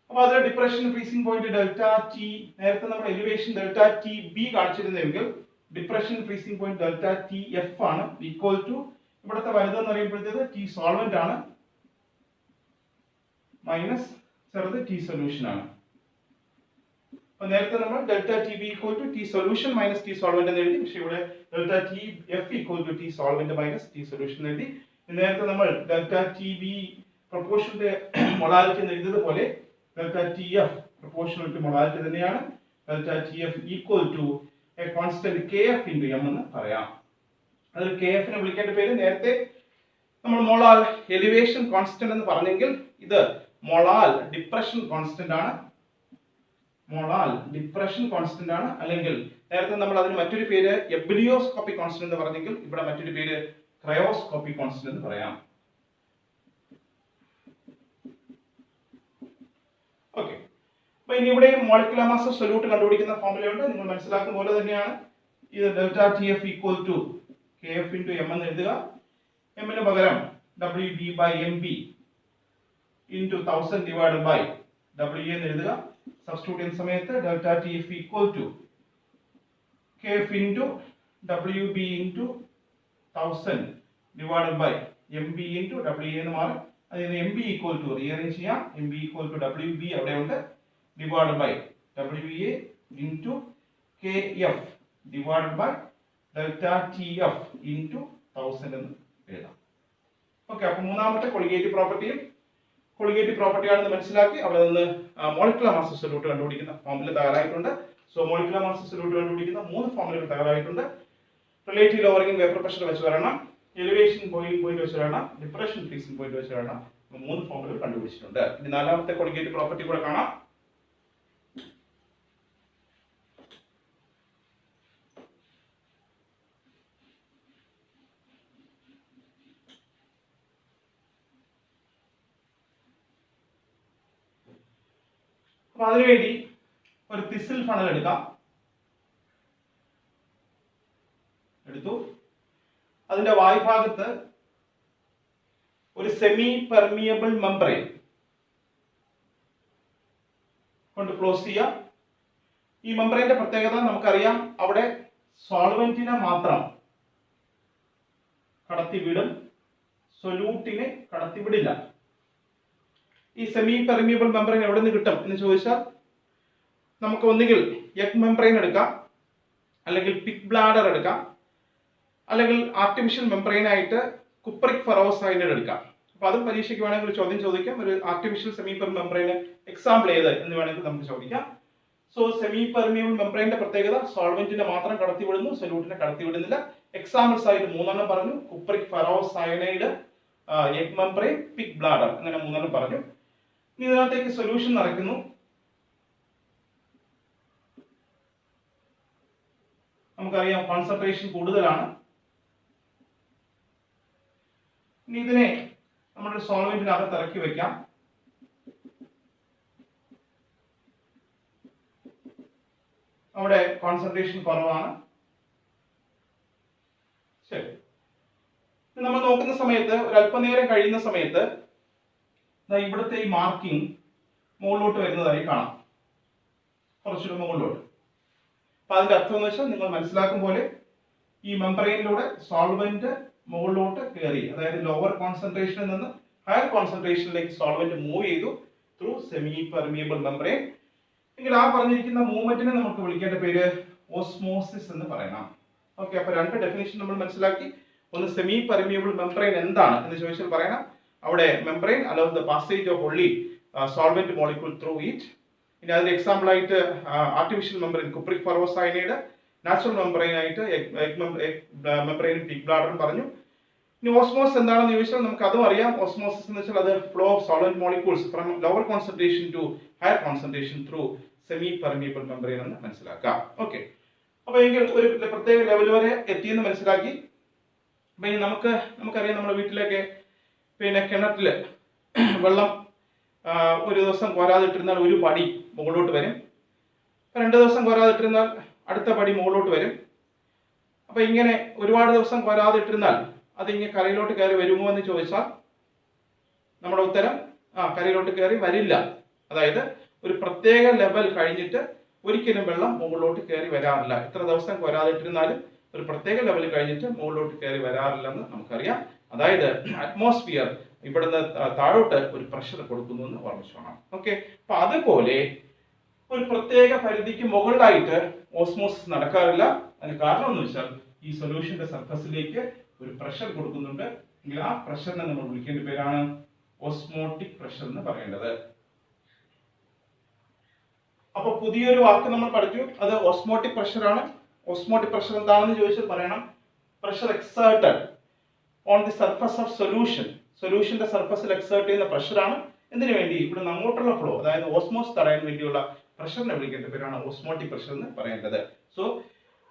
അപ്പൊ അത് depression freezing point delta T, നേരത്തെ നമ്മൾ എലിവേഷൻ ഡെൽറ്റ ടി ബി കാണിച്ചിരുന്നെങ്കിൽ depression freezing point delta T F ആണ്. ഈക്വൽ ടു ഇവിടുത്തെ വലുതെന്ന് പറയുമ്പോഴത്തേത് ടി സോൾവെന്റ് ആണ് മൈനസ് ചെറുത് ടി സൊല്യൂഷൻ ആണ്. അപ്പൊ നേരത്തെ നമ്മൾ delta T B equal to T solution minus T solvent എന്ന് എഴുതി. പക്ഷെ ഇവിടെ delta T F equal to T solvent minus T solution എഴുതി. നേരത്തെ നമ്മൾ ഡെൽറ്റ ടി ബി പ്രൊപ്പോർഷന്റെ മൊളാലിറ്റി എന്ന് എഴുതിയത് പോലെ delta T F proportional to molality തന്നെയാണ്. Delta T F equal to a constant kf into m എന്ന് പറയാം. അതിൽ kf നെ വിളിക്കേണ്ട പേര് നേരത്തെ നമ്മൾ മോളാൽ എലിവേഷൻ കോൺസ്റ്റന്റ് എന്ന് പറഞ്ഞെങ്കിൽ ഇത് മോളാൽ ഡിപ്രഷൻ കോൺസ്റ്റന്റ് ആണ്. മോളാൽ ഡിപ്രഷൻ കോൺസ്റ്റന്റ് ആണ്. അല്ലെങ്കിൽ നേരത്തെ നമ്മൾ അതിന് മറ്റൊരു പേര് എബിലിയോസ്കോപ്പിക് കോൺസ്റ്റന്റ് എന്ന് പറഞ്ഞെങ്കിൽ ഇവിടെ മറ്റൊരു പേര് ക്രയോസ്കോപ്പിക് കോൺസ്റ്റന്റ് എന്ന് പറയാം. ഓക്കെ, അപ്പൊ ഇനി ഇവിടെ മോളിക്കുലർ മാസ് ഓഫ് സൊല്യൂട്ട് കണ്ടുപിടിക്കുന്ന ഫോർമുലയുണ്ട്. നിങ്ങൾ മനസ്സിലാക്കുന്ന പോലെ തന്നെയാണ് ഇത് delta TF equal to KF into m എന്ന് എഴുതുക. m ന് പകരം WB by MB into 1000 divided by WA എന്ന് എഴുതുക. സബ്സ്റ്റിറ്റ്യൂട്ട് ചെയ്യുന്ന സമയത്ത് delta TF equal to KF into WB into 1000 divided by MB into WA എന്ന് മാറും. അതിന് MB ഈക്വൽ ടു റീഅറേഞ്ച് ചെയ്യാം. MB ഈക്വൽ ടു WB അവിടെ ഉണ്ട് divided by WA into KF divided by delta TF into 1000 എന്ന് എഴുതാം. Okay, അപ്പൊ മൂന്നാമത്തെ കൊളിഗേറ്റീവ് പ്രോപ്പർട്ടി ആണെന്ന് മനസ്സിലാക്കി അവിടെ നിന്ന് മോളിക്കുലർ മാസ് ഓഫ് സൊല്യൂട്ട് കണ്ടുപിടിക്കുന്ന ഫോർമുല തയ്യാറായിട്ടുണ്ട്. So molecular mass of solute കണ്ടുപിടിക്കുന്ന 3 ഫോർമുലകൾ തയ്യാറായിട്ടുണ്ട്. റിലേറ്റീവ് ലോവറിംഗ് വേപ്പർ പ്രഷർ വെച്ച് വരണം, എലിവേഷൻ ബോയിലിംഗ് പോയിന്റ് വെച്ച് വരണം, ഡിപ്രഷൻ ഫ്രീസിംഗ് പോയിന്റ് വെച്ച് വരണം. 3 ഫോർമുലകൾ കണ്ടുപിടിച്ചിട്ടുണ്ട്. ഇനി നാലാമത്തെ കൊളിഗേറ്റീവ് പ്രോപ്പർട്ടി കൂടെ കാണാം. അപ്പൊ അതിനുവേണ്ടി ഒരു തിസിൽ ഫണൽ എടുത്തു. അതിന്റെ വായ്ഭാഗത്ത് ഒരു സെമി പെർമിയബിൾ മെംബ്രെയിൻ കൊണ്ട് ക്ലോസ് ചെയ്യാം. ഈ മെംബ്രെയിന്റെ പ്രത്യേകത നമുക്കറിയാം, അവിടെ സോൾവെന്റിനെ മാത്രം കടത്തിവിടും, സൊല്യൂട്ടിനെ കടത്തിവിടില്ല. ഈ സെമി പെർമിയബിൾ മെംബ്രെയിൻ എവിടെ നിന്ന് കിട്ടും എന്ന് ചോദിച്ചാൽ നമുക്ക് ഒന്നുകിൽ എഗ് മെംബ്രെയിൻ എടുക്കാം, അല്ലെങ്കിൽ പിഗ് ബ്ലാഡർ എടുക്കാം, അല്ലെങ്കിൽ ആർട്ടിഫിഷ്യൽ മെംബ്രെയിൻ ആയിട്ട് കുപ്രിക് ഫെറോസൈനൈഡ് എടുക്കാം. അപ്പൊ അതും പരീക്ഷയ്ക്ക് വേണമെങ്കിൽ ഒരു ചോദ്യം ചോദിക്കാം, ഒരു artificial semi permeable membrane example ഏത് എന്ന് വേണമെങ്കിൽ നമുക്ക് ചോദിക്കാം. സോ സെമി പെർമിയബിൾ മെംബ്രെയിന്റെ പ്രത്യേകത സോൾവെന്റിനെ മാത്രം കടത്തിവിടുന്നു, സൊല്യൂട്ടിനെ കടത്തിവിടുന്നില്ല. എക്സാമ്പിൾസ് ആയിട്ട് 3 പറഞ്ഞു, cupric ferrocyanide, egg membrane, pig bladder, അങ്ങനെ 3 പറഞ്ഞു. ഇനി ഇതിനകത്തേക്ക് സൊല്യൂഷൻ നിറയ്ക്കുന്നു. നമുക്കറിയാം കോൺസെൻട്രേഷൻ കൂടുതലാണ്. ഇനി ഇതിനെ നമ്മുടെ സോൾവെന്റിനകത്ത് ഇറക്കി വെക്കാം. അവിടെ കോൺസെൻട്രേഷൻ കുറവാണ്. ശരി, നമ്മൾ നോക്കുന്ന സമയത്ത് ഒരു അല്പനേരം കഴിയുന്ന സമയത്ത് ഇവിടുത്തെ ഈ മാർക്കിംഗ് മുകളിലോട്ട് വരുന്നതായി കാണാം, കുറച്ചുകൂടെ മുകളിലോട്ട്. അപ്പൊ അതിന്റെ അർത്ഥം എന്ന് വെച്ചാൽ നിങ്ങൾ മനസ്സിലാക്കും പോലെ ഈ മെംബ്രെയിനിലൂടെ സോൾവെന്റ് മുകളിലോട്ട് കയറി, അതായത് ലോവർ കോൺസെൻട്രേഷനിൽ നിന്ന് ഹയർ കോൺസെൻട്രേഷനിലേക്ക് സോൾവെന്റ് മൂവ് ചെയ്തു ത്രൂ സെമി പെർമിയബിൾ മെംബ്രെയിൻ. എങ്കിൽ ആ പറഞ്ഞിരിക്കുന്ന മൂവ്മെന്റിനെ നമുക്ക് വിളിക്കേണ്ട പേര് ഓസ്മോസിസ് എന്ന് പറയണം. ഓക്കെ, അപ്പൊ 2 ഡെഫിനിഷൻ നമ്മൾ മനസ്സിലാക്കി. ഒന്ന് സെമി പെർമിയബിൾ മെംബ്രെയിൻ എന്താണ് എന്ന് ചോദിച്ചാൽ പറയണം, അവിടെ membrane allows the passage of only solvent molecule through it. ഇനി അതിന് എക്സാമ്പിൾ ആയിട്ട് artificial membrane cupric ferrocyanide, natural membrane ആയിട്ട് മെംബ്രെയിൻ പിഗ് ബ്ലാഡർ പറഞ്ഞു. ഇനി ഓസ്മോസിസ് എന്താണെന്ന് ചോദിച്ചാൽ നമുക്ക് അതും അറിയാം. ഓസ്മോസിസ് എന്ന് വെച്ചാൽ അത് flow of solid molecules from lower concentration to higher concentration through semi permeable membrane എന്ന് മനസ്സിലാക്കാം. ഓക്കെ, അപ്പൊ എങ്കിൽ ഒരു പ്രത്യേക ലെവൽ വരെ എത്തിയെന്ന് മനസ്സിലാക്കി. അപ്പൊ ഇനി നമുക്കറിയാം നമ്മുടെ വീട്ടിലൊക്കെ പിന്നെ കിണറ്റില് വെള്ളം ഒരു ദിവസം കോരാതിട്ടിരുന്നാൽ ഒരു പടി മുകളിലോട്ട് വരും, 2 ദിവസം കോരാതിട്ടിരുന്നാൽ അടുത്ത പടി മുകളിലോട്ട് വരും. അപ്പൊ ഇങ്ങനെ ഒരുപാട് ദിവസം കോരാതിട്ടിരുന്നാൽ അത് ഇങ്ങനെ കരയിലോട്ട് കയറി വരുമോ എന്ന് ചോദിച്ചാൽ നമ്മുടെ ഉത്തരം കരയിലോട്ട് കയറി വരില്ല. അതായത് ഒരു പ്രത്യേക ലെവൽ കഴിഞ്ഞിട്ട് ഒരിക്കലും വെള്ളം മുകളിലോട്ട് കയറി വരാറില്ല. എത്ര ദിവസം കോരാതിട്ടിരുന്നാലും ഒരു പ്രത്യേക ലെവൽ കഴിഞ്ഞിട്ട് മുകളിലോട്ട് കയറി വരാറില്ലെന്ന് നമുക്കറിയാം. അതായത് അറ്റ്മോസ്ഫിയർ ഇവിടുന്ന് താഴോട്ട് ഒരു പ്രഷർ കൊടുക്കുന്നു എന്ന് ഓർമ്മിച്ചോണം. ഓക്കെ, അപ്പൊ അതുപോലെ ഒരു പ്രത്യേക പരിധിക്ക് മുകളിലായിട്ട് ഓസ്മോസിസ് നടക്കാറില്ല. അതിന് കാരണം എന്ന് വെച്ചാൽ ഈ സൊല്യൂഷന്റെ സർഫസിലേക്ക് ഒരു പ്രഷർ കൊടുക്കുന്നുണ്ട്. എങ്കിൽ ആ പ്രഷറിനെ നമ്മൾ വിളിക്കേണ്ട പേരാണ് ഓസ്മോട്ടിക് പ്രഷർ എന്ന് പറയേണ്ടത്. അപ്പൊ പുതിയൊരു വാക്ക് നമ്മൾ പഠിച്ചു, അത് ഓസ്മോട്ടിക് പ്രഷർ ആണ്. ഓസ്മോട്ടിക് പ്രഷർ എന്താണെന്ന് ചോദിച്ചാൽ പറയണം pressure exerted on the surface of solution. സൊല്യൂഷന്റെ സർഫസിൽ എക്സേർട്ട് ചെയ്യുന്ന പ്രഷറാണ് എന്തിനു വേണ്ടി ഇവിടെ അങ്ങോട്ടുള്ള ഫ്ലോ, അതായത് ഓസ്മോസ് തടയാൻ വേണ്ടിയുള്ള പ്രഷറിനെ വിളിക്കേണ്ട പേരാണ് ഓസ്മോട്ടിക് പ്രഷർ എന്ന് പറയേണ്ടത്. സോ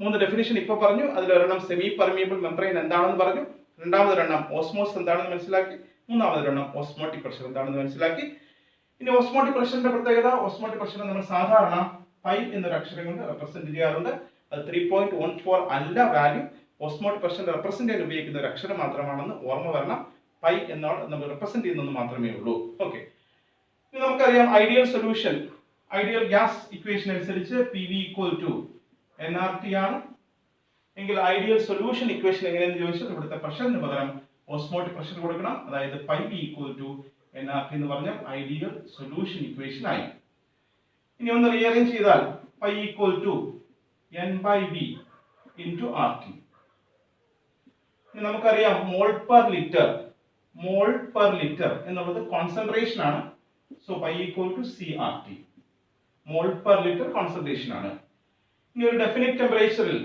3 ഡെഫിനിഷൻ ഇപ്പോൾ പറഞ്ഞു. അതിലൊരെണ്ണം സെമി പെർമിയബിൾ മെംബ്രെയിൻ എന്താണെന്ന് പറഞ്ഞു, രണ്ടാമതൊരെണ്ണം ഓസ്മോസ് എന്താണെന്ന് മനസ്സിലാക്കി, മൂന്നാമതൊരെണ്ണം ഓസ്മോട്ടിക് പ്രഷർ എന്താണെന്ന് മനസ്സിലാക്കി. ഇനി ഓസ്മോട്ടിക് പ്രഷറിന്റെ പ്രത്യേകത, ഓസ്മോട്ടിക് പ്രഷർ നമ്മൾ സാധാരണ പൈ എന്നൊരു അക്ഷരം കൊണ്ട് റെപ്രസെന്റ് ചെയ്യാറുണ്ട്. അത് 3.14 അല്ല വാല്യൂ, ഓസ്മോട്ടിക് പ്രഷറിനെ റെപ്രസെന്റ് ചെയ്യാൻ ഉപയോഗിക്കുന്ന ഒരു അക്ഷരം മാത്രമാണെന്ന് ഓർമ്മ വരണം. പൈ എന്നാണ് നമ്മൾ റെപ്രസെന്റ് ചെയ്യുന്നത് മാത്രമേ ഉള്ളൂ. ഓക്കെ, ഇനി നമുക്കറിയാം ideal solution, ideal gas equation അനുസരിച്ച് PV = nRT ആണ്. എങ്കിൽ ഐഡിയൽ സൊല്യൂഷൻ ഇക്വേഷൻ എങ്ങനെയെന്ന് ചോദിച്ചാൽ ഇവിടുത്തെ പ്രഷറിന് പകരം ഓസ്മോട്ടിക് പ്രഷർ കൊടുക്കണം. അതായത് ϕV = nRT എന്ന് പറഞ്ഞാൽ ഐഡിയൽ സൊല്യൂഷൻ ഇക്വേഷൻ ആയി. ഇനി ഒന്ന് റീഅറേഞ്ച് ചെയ്താൽ ϕ = n/V × RT. ഇനി നമുക്കറിയാം മോൾ പെർ ലിറ്റർ എന്നുള്ളത് കോൺസെൻട്രേഷൻ ആണ്. So ϕ = CRT. Mole per litre concentration ആണ്. ഇനി ഒരു ഡെഫിനിറ്റ് ടെമ്പറേച്ചറിൽ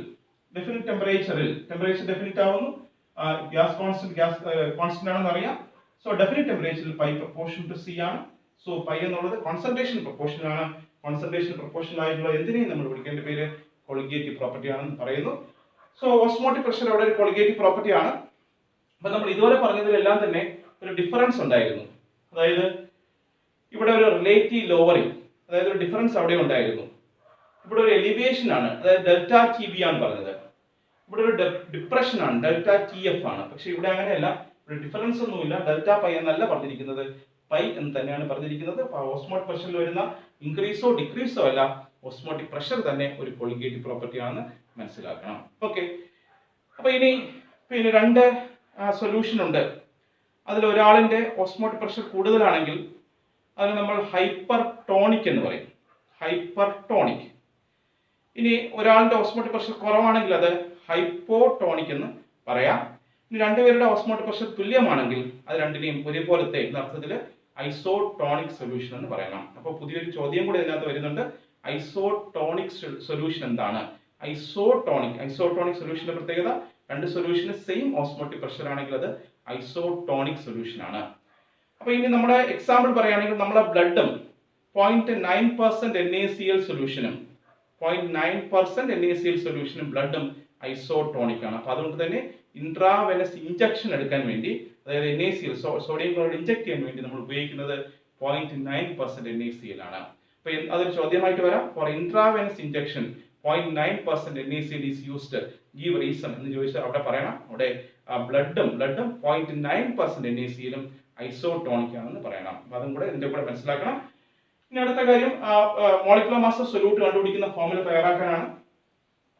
ടെമ്പറേച്ചർ ഡെഫിനിറ്റ് ആവുന്നു, ഗ്യാസ് കോൺസ്റ്റന്റ് ആണെന്ന് അറിയാം. സോ ഡെഫിനിറ്റ് ടെമ്പറേച്ചറിൽ ϕ പ്രൊപ്പോർഷൻ ടു C ആണ്. സോ ϕ എന്നുള്ളത് കോൺസെൻട്രേഷൻ പ്രൊപ്പോർഷൻ ആണ്. കോൺസെൻട്രേഷൻ പ്രൊപ്പോർഷൻ ആയിട്ടുള്ള എന്തിനേയും നമ്മൾ വിളിക്കേണ്ട പേര് കൊളിഗേറ്റീവ് പ്രോപ്പർട്ടി ആണെന്ന് പറയുന്നു. സോ ഓസ്മോട്ടിക് പ്രഷർ അവിടെ ഒരു കൊളിഗേറ്റീവ് പ്രോപ്പർട്ടി ആണ്. അപ്പൊ നമ്മൾ ഇതുവരെ പറഞ്ഞതിലെല്ലാം തന്നെ ഒരു ഡിഫറൻസ് ഉണ്ടായിരുന്നു. അതായത് ഇവിടെ ഒരു റിലേറ്റീവ് ലോവറിംഗ്, അതായത് ഒരു ഡിഫറൻസ് അവിടെ ഉണ്ടായിരുന്നു. ഇവിടെ ഒരു എലിവേഷൻ ആണ്, അതായത് ΔTB ആണ് പറഞ്ഞത്. ഇവിടെ ഒരു ഡിപ്രഷൻ ആണ്, ΔTF ആണ്. പക്ഷെ ഇവിടെ അങ്ങനെയല്ല, ഇവിടെ ഡിഫറൻസ് ഒന്നുമില്ല. ΔΠ എന്നല്ല പറഞ്ഞിരിക്കുന്നത്, പൈ എന്ന് തന്നെയാണ് പറഞ്ഞിരിക്കുന്നത്. ഓസ്മോട്ടിക് പ്രഷറിൽ വരുന്ന ഇൻക്രീസോ ഡിക്രീസോ അല്ല, ഓസ്മോട്ടിക് പ്രഷർ തന്നെ ഒരു കൊളിഗേറ്റീവ് പ്രോപ്പർട്ടി ആണെന്ന് മനസ്സിലാക്കണം. ഓക്കെ, അപ്പൊ ഇനി പിന്നെ 2 സൊല്യൂഷൻ ഉണ്ട്. അതിൽ ഒരാളിന്റെ ഓസ്മോട്ടിക് പ്രഷർ കൂടുതലാണെങ്കിൽ അതിന് നമ്മൾ ഹൈപ്പർ ടോണിക് എന്ന് പറയും, ഹൈപ്പർ ടോണിക്. ഇനി ഒരാളുടെ ഓസ്മോട്ടിക് പ്രഷർ കുറവാണെങ്കിൽ അത് ഹൈപ്പോടോണിക് എന്ന് പറയാം. ഇനി രണ്ടുപേരുടെ ഓസ്മോട്ടിക് പ്രഷർ തുല്യമാണെങ്കിൽ അത് രണ്ടിനെയും ഒരേപോലത്തെ അർത്ഥത്തിൽ ഐസോടോണിക് സൊല്യൂഷൻ എന്ന് പറയണം. അപ്പോൾ പുതിയൊരു ചോദ്യം കൂടി ഇതിനകത്ത് വരുന്നുണ്ട്. ഐസോടോണിക് സൊല്യൂഷൻ എന്താണ്? ഐസോടോണിക് സൊല്യൂഷന്റെ പ്രത്യേകത, 2 സൊല്യൂഷന് സെയിം ഓസ്മോട്ടിക് പ്രഷർ ആണെങ്കിൽ അത് ഐസോടോണിക് സൊല്യൂഷൻ ആണ്. അപ്പൊ ഇനി നമ്മുടെ എക്സാമ്പിൾ പറയുകയാണെങ്കിൽ നമ്മളെ ബ്ലഡും 0.9% NaCl സൊല്യൂഷനും 0.9% NaCl സൊല്യൂഷനും ബ്ലഡും ഐസോടോണിക് ആണ്. അപ്പൊ അതുകൊണ്ട് തന്നെ ഇൻട്രാവെനസ് ഇഞ്ചക്ഷൻ എടുക്കാൻ വേണ്ടി, അതായത് NaCl സോഡിയം ക്ലോറൈഡ് ഇഞ്ചക്ട് ചെയ്യാൻ വേണ്ടി നമ്മൾ ഉപയോഗിക്കുന്നത് 0.9% NaCl ആണ്. അപ്പൊ അതൊരു ചോദ്യമായിട്ട് വരാം. For intravenous injection 0.9% NaCl is used, give reason എന്ന് ചോദിച്ചാൽ അവിടെ പറയണം, അവിടെ ബ്ലഡും 0.9% NaCl ഐസോടോണിക് ആണെന്ന് പറയണം. അപ്പൊ അതും കൂടെ ഇതിന്റെ കൂടെ മനസ്സിലാക്കണം. ഇനി അടുത്ത കാര്യം, മോളിക്കുലർ മാസ് ഓഫ് സൊല്യൂട്ട് കണ്ടുപിടിക്കുന്ന ഫോർമുല തയ്യാറാക്കാനാണ്.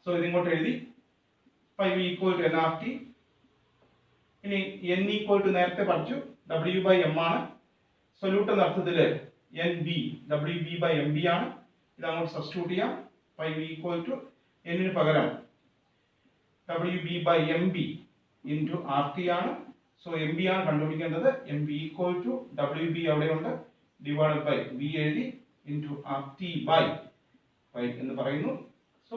സോ ഇതിങ്ങോട്ട് എഴുതി ϕV = nRT. ഇനി n = നേരത്തെ പഠിച്ചു W/m ആണ്. സൊല്യൂട്ട് എന്ന അർത്ഥത്തിൽ NB WB/MB ആണ്. ഇത് അങ്ങോട്ട് സബ്സ്റ്റിറ്റ്യൂട്ട് ചെയ്യാം. ϕV = n ന് പകരം WB/MB × RT ആണ്. സോ MB ആണ് കണ്ടുപിടിക്കേണ്ടത്. MB = WB അവിടെയുണ്ട്, ഡിവൈഡഡ് ബൈ V എഴുതി × RT/5 എന്ന് പറയുന്നു. സോ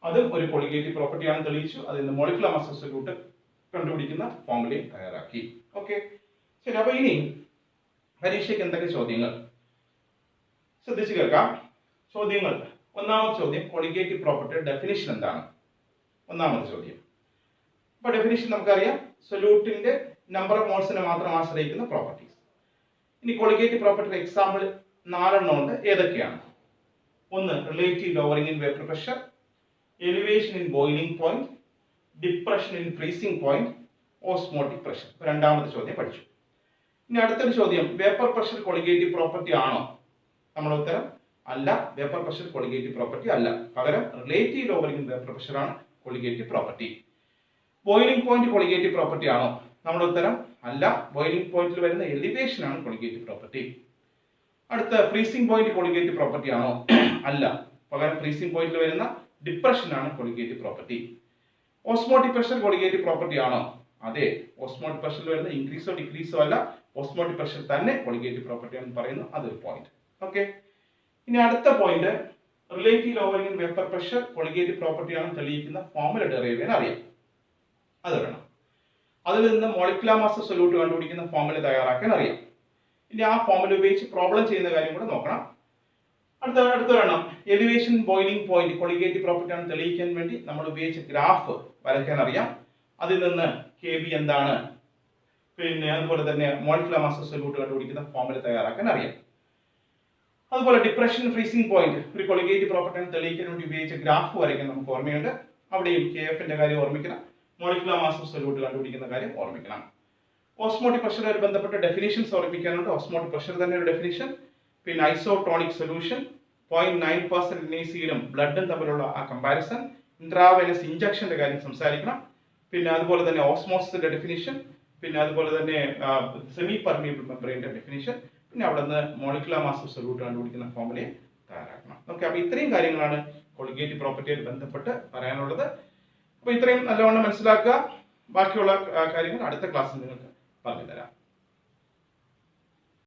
അത് ഒരു കൊളിഗേറ്റീവ് പ്രോപ്പർട്ടി ആണ് തെളിയിച്ചു. അതിന് മോളിക്കുലർ മാസ് ഓഫ് സൊല്യൂട്ട് കണ്ടുപിടിക്കുന്ന ഫോർമുലയും തയ്യാറാക്കി. ഓക്കെ, ശരി. അപ്പൊ ഇനി പരീക്ഷയ്ക്ക് എന്തൊക്കെ ചോദ്യങ്ങൾ ശ്രദ്ധിച്ചു കേൾക്കാം. ചോദ്യങ്ങൾ, ഒന്നാമത്തെ ചോദ്യം, കൊളിഗേറ്റീവ് പ്രോപ്പർട്ടിയുടെ ഡെഫിനിഷൻ എന്താണ്? ഒന്നാമത്തെ ചോദ്യം. അപ്പൊ ഡെഫിനിഷൻ നമുക്കറിയാം, സൊല്യൂട്ടിന്റെ നമ്പർ ഓഫ് മോൾസിനെ മാത്രം ആശ്രയിക്കുന്ന പ്രോപ്പർട്ടീസ്. ഇനി കൊളിഗേറ്റീവ് പ്രോപ്പർട്ടിയുടെ എക്സാമ്പിൾ 4 എണ്ണം ഉണ്ട്. ഏതൊക്കെയാണ്? ഒന്ന്, relative lowering in vapour pressure, elevation in boiling point, depression in freezing point, osmotic pressure. രണ്ടാമത്തെ ചോദ്യം പഠിച്ചു. ഇനി അടുത്തൊരു ചോദ്യം, വേപ്പർ പ്രഷർ കൊളിഗേറ്റീവ് പ്രോപ്പർട്ടി ആണോ? നമ്മുടെ ഉത്തരം അല്ല, വേപ്പർ പ്രഷർ കൊളിഗേറ്റീവ് പ്രോപ്പർട്ടി അല്ല. പകരം relative lowering in vapour pressure ആണ് colligative property. Boiling point colligative property ആണോ? നമ്മുടെ ഉത്തരം അല്ല, ബോയിലിംഗ് പോയിന്റിൽ വരുന്ന എലിവേഷൻ ആണ് കൊളിഗേറ്റീവ് പ്രോപ്പർട്ടി. അടുത്ത, ഫ്രീസിംഗ് പോയിന്റ് കൊളിഗേറ്റീവ് പ്രോപ്പർട്ടി ആണോ? അല്ല, പകരം ഫ്രീസിംഗ് പോയിന്റിൽ വരുന്ന ഡിപ്രഷൻ ആണ് colligative property. Osmotic pressure colligative property ആണോ? അതെ, ഓസ്മോട്ടിക് പ്രഷറിൽ വരുന്ന ഇൻക്രീസോ ഡിക്രീസോ അല്ല, ഓസ്മോട്ടിക് പ്രഷർ തന്നെ കൊളിഗേറ്റീവ് പ്രോപ്പർട്ടി ആണെന്ന് പറയുന്നു. അതൊരു പോയിന്റ്. ഓക്കെ, ഇനി അടുത്ത point, relative lowering in vapour pressure colligative പ്രോപ്പർട്ടിയാണ് തെളിയിക്കുന്ന ഫോർമുല ഡെറൈവ് ചെയ്യാൻ അറിയാം. അത് വേണം. അതിൽ നിന്ന് മോളിക്കുലർ മാസ് ഓഫ് സൊല്യൂട്ട് കണ്ടുപിടിക്കുന്ന ഫോർമുല തയ്യാറാക്കാൻ അറിയാം. ഇനി ആ ഫോർമുല ഉപയോഗിച്ച് പ്രോബ്ലം ചെയ്യുന്ന കാര്യം കൂടെ നോക്കണം. അടുത്തൊരെണ്ണം എലിവേഷൻ ബോയിലിംഗ് പോയിന്റ് കൊളിഗേറ്റീവ് പ്രോപ്പർട്ടിയാണ് തെളിയിക്കാൻ വേണ്ടി നമ്മൾ ഉപയോഗിച്ച ഗ്രാഫ് വരയ്ക്കാൻ അറിയാം. അതിൽ നിന്ന് KB എന്താണ്, പിന്നെ അതുപോലെ തന്നെ മോളിക്കുലർ മാസ് ഓഫ് സൊല്യൂട്ട് കണ്ടുപിടിക്കുന്ന ഫോർമുല തയ്യാറാക്കാൻ അറിയാം. അതുപോലെ ഡിപ്രഷൻ ഫ്രീസിംഗ് പോയിന്റ് ഒരു കൊളിഗേറ്റീവ് പ്രോപ്പർട്ടിയാണ് തെളിയിക്കാൻ വേണ്ടി ഉപയോഗിച്ച ഗ്രാഫ് വരയ്ക്കാൻ നമുക്ക് ഓർമ്മയുണ്ട്. അവിടെയും KFന്റെ കാര്യം ഓർമ്മിക്കണം, മോളിക്കുലർ മാസ് ഓഫ് സൊല്യൂട്ട് കണ്ടുപിടിക്കുന്ന കാര്യം ഓർമ്മിക്കണം. ഓസ്മോട്ടിക് പ്രഷറുമായി ബന്ധപ്പെട്ട ഡെഫിനിഷൻസ് ഓർമ്മിക്കാനുണ്ട്. ഓസ്മോട്ടിക് പ്രഷർ തന്നെ ഒരു ഡെഫിനിഷൻ, പിന്നെ ഐസോട്രോണിക് സൊല്യൂഷൻ, 0.9% NaCലും ബ്ലഡും തമ്മിലുള്ള ആ കമ്പാരിസൺ, ഇൻട്രാവെനസ് ഇഞ്ചക്ഷന്റെ കാര്യം സംസാരിക്കണം. പിന്നെ അതുപോലെ തന്നെ ഓസ്മോസിന്റെ ഡെഫിനിഷൻ, പിന്നെ അതുപോലെ തന്നെ സെമി പെർമിയബിൾ മെംബ്രെയിന്റെ ഡെഫിനിഷൻ, പിന്നെ അവിടെ നിന്ന് മോളിക്കുലർ മാസ് ഓഫ് സൊല്യൂട്ട് കണ്ടുപിടിക്കുന്ന ഫോർമുലയെ തയ്യാറാക്കണം. ഓക്കെ, അപ്പൊ ഇത്രയും കാര്യങ്ങളാണ് കൊളിഗേറ്റീവ് പ്രോപ്പർട്ടിയായിട്ട് ബന്ധപ്പെട്ട് പറയാനുള്ളത്. അപ്പൊ ഇത്രയും നല്ലവണ്ണം മനസ്സിലാക്കുക. ബാക്കിയുള്ള കാര്യങ്ങൾ അടുത്ത ക്ലാസ്സിൽ നിങ്ങൾക്ക് പറഞ്ഞു തരാം.